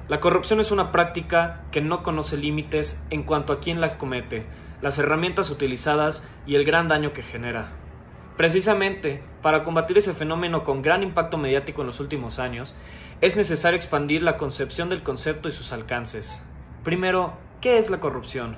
La corrupción es una práctica que no conoce límites en cuanto a quién la comete, las herramientas utilizadas y el gran daño que genera. Precisamente, para combatir ese fenómeno con gran impacto mediático en los últimos años, es necesario expandir la concepción del concepto y sus alcances. Primero, ¿qué es la corrupción?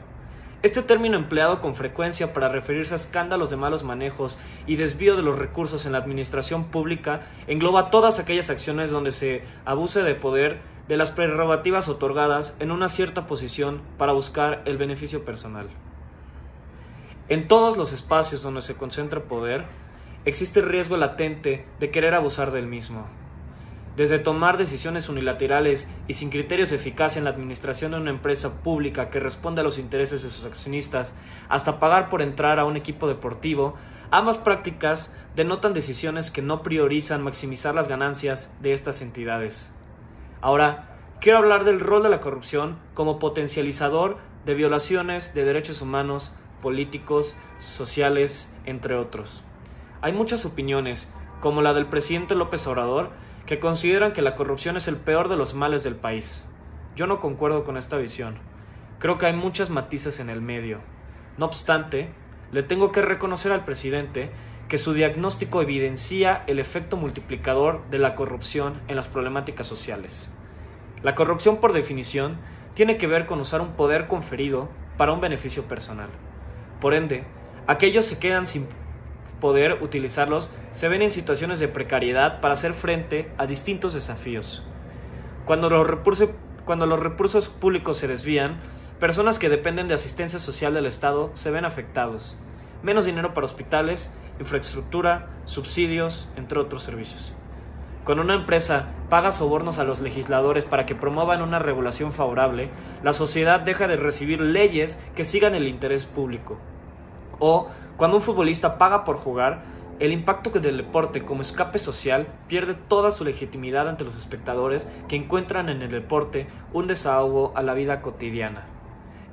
Este término empleado con frecuencia para referirse a escándalos de malos manejos y desvío de los recursos en la administración pública engloba todas aquellas acciones donde se abuse de poder, de las prerrogativas otorgadas en una cierta posición para buscar el beneficio personal. En todos los espacios donde se concentra poder, existe el riesgo latente de querer abusar del mismo. Desde tomar decisiones unilaterales y sin criterios de eficacia en la administración de una empresa pública que responde a los intereses de sus accionistas, hasta pagar por entrar a un equipo deportivo, ambas prácticas denotan decisiones que no priorizan maximizar las ganancias de estas entidades. Ahora, quiero hablar del rol de la corrupción como potencializador de violaciones de derechos humanos, políticos, sociales, entre otros. Hay muchas opiniones, como la del presidente López Obrador, que consideran que la corrupción es el peor de los males del país. Yo no concuerdo con esta visión. Creo que hay muchos matices en el medio. No obstante, le tengo que reconocer al presidente que su diagnóstico evidencia el efecto multiplicador de la corrupción en las problemáticas sociales. La corrupción, por definición, tiene que ver con usar un poder conferido para un beneficio personal. Por ende, aquellos que quedan sin poder utilizarlos se ven en situaciones de precariedad para hacer frente a distintos desafíos. Cuando los recursos públicos se desvían, personas que dependen de asistencia social del Estado se ven afectados. Menos dinero para hospitales, infraestructura, subsidios, entre otros servicios. Cuando una empresa paga sobornos a los legisladores para que promuevan una regulación favorable, la sociedad deja de recibir leyes que sigan el interés público. O, cuando un futbolista paga por jugar, el impacto del deporte como escape social pierde toda su legitimidad ante los espectadores que encuentran en el deporte un desahogo a la vida cotidiana.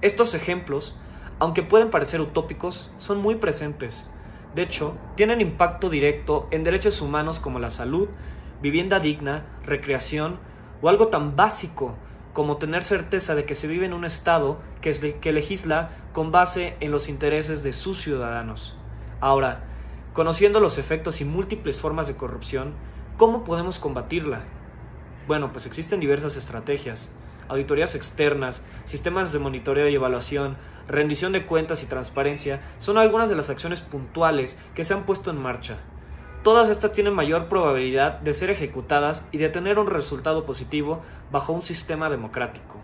Estos ejemplos, aunque pueden parecer utópicos, son muy presentes. De hecho, tienen impacto directo en derechos humanos como la salud, vivienda digna, recreación o algo tan básico como tener certeza de que se vive en un estado que legisla con base en los intereses de sus ciudadanos. Ahora, conociendo los efectos y múltiples formas de corrupción, ¿cómo podemos combatirla? Bueno, pues existen diversas estrategias: auditorías externas, sistemas de monitoreo y evaluación, rendición de cuentas y transparencia son algunas de las acciones puntuales que se han puesto en marcha. Todas estas tienen mayor probabilidad de ser ejecutadas y de tener un resultado positivo bajo un sistema democrático.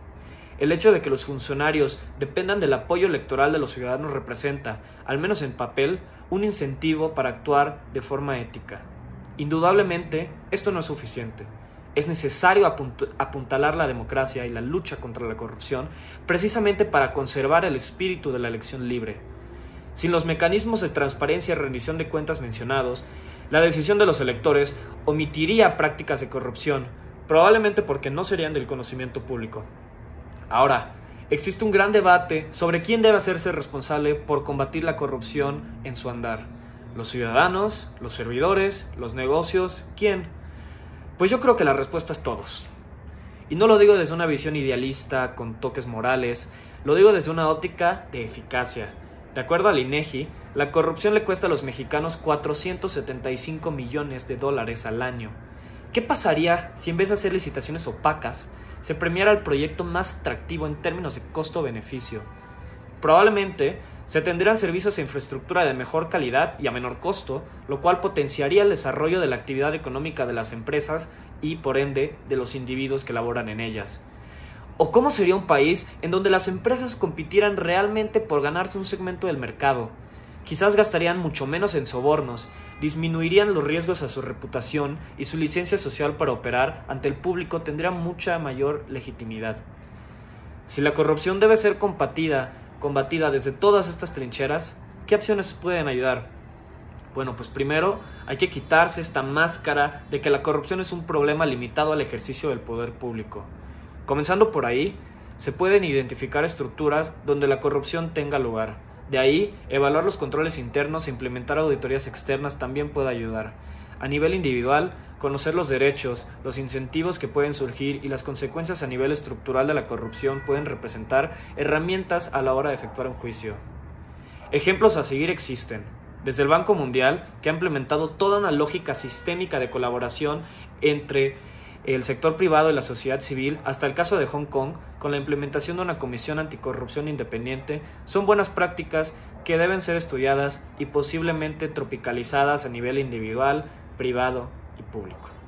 El hecho de que los funcionarios dependan del apoyo electoral de los ciudadanos representa, al menos en papel, un incentivo para actuar de forma ética. Indudablemente, esto no es suficiente. Es necesario apuntalar la democracia y la lucha contra la corrupción precisamente para conservar el espíritu de la elección libre. Sin los mecanismos de transparencia y rendición de cuentas mencionados, la decisión de los electores omitiría prácticas de corrupción, probablemente porque no serían del conocimiento público. Ahora, existe un gran debate sobre quién debe hacerse responsable por combatir la corrupción en su andar. ¿Los ciudadanos? ¿Los servidores? ¿Los negocios? ¿Quién? Pues yo creo que la respuesta es todos. Y no lo digo desde una visión idealista con toques morales, lo digo desde una óptica de eficacia. De acuerdo al INEGI, la corrupción le cuesta a los mexicanos 475 millones de dólares al año. ¿Qué pasaría si en vez de hacer licitaciones opacas, se premiara el proyecto más atractivo en términos de costo-beneficio? Probablemente se tendrían servicios e infraestructura de mejor calidad y a menor costo, lo cual potenciaría el desarrollo de la actividad económica de las empresas y, por ende, de los individuos que laboran en ellas. ¿O cómo sería un país en donde las empresas compitieran realmente por ganarse un segmento del mercado? Quizás gastarían mucho menos en sobornos, disminuirían los riesgos a su reputación y su licencia social para operar ante el público tendría mucha mayor legitimidad. Si la corrupción debe ser combatida desde todas estas trincheras, ¿qué opciones pueden ayudar? Bueno, pues primero hay que quitarse esta máscara de que la corrupción es un problema limitado al ejercicio del poder público. Comenzando por ahí, se pueden identificar estructuras donde la corrupción tenga lugar. De ahí, evaluar los controles internos e implementar auditorías externas también puede ayudar. A nivel individual, Conocer los derechos, los incentivos que pueden surgir y las consecuencias a nivel estructural de la corrupción pueden representar herramientas a la hora de efectuar un juicio. Ejemplos a seguir existen, desde el Banco Mundial, que ha implementado toda una lógica sistémica de colaboración entre el sector privado y la sociedad civil, hasta el caso de Hong Kong, con la implementación de una comisión anticorrupción independiente. Son buenas prácticas que deben ser estudiadas y posiblemente tropicalizadas a nivel individual, privado y público.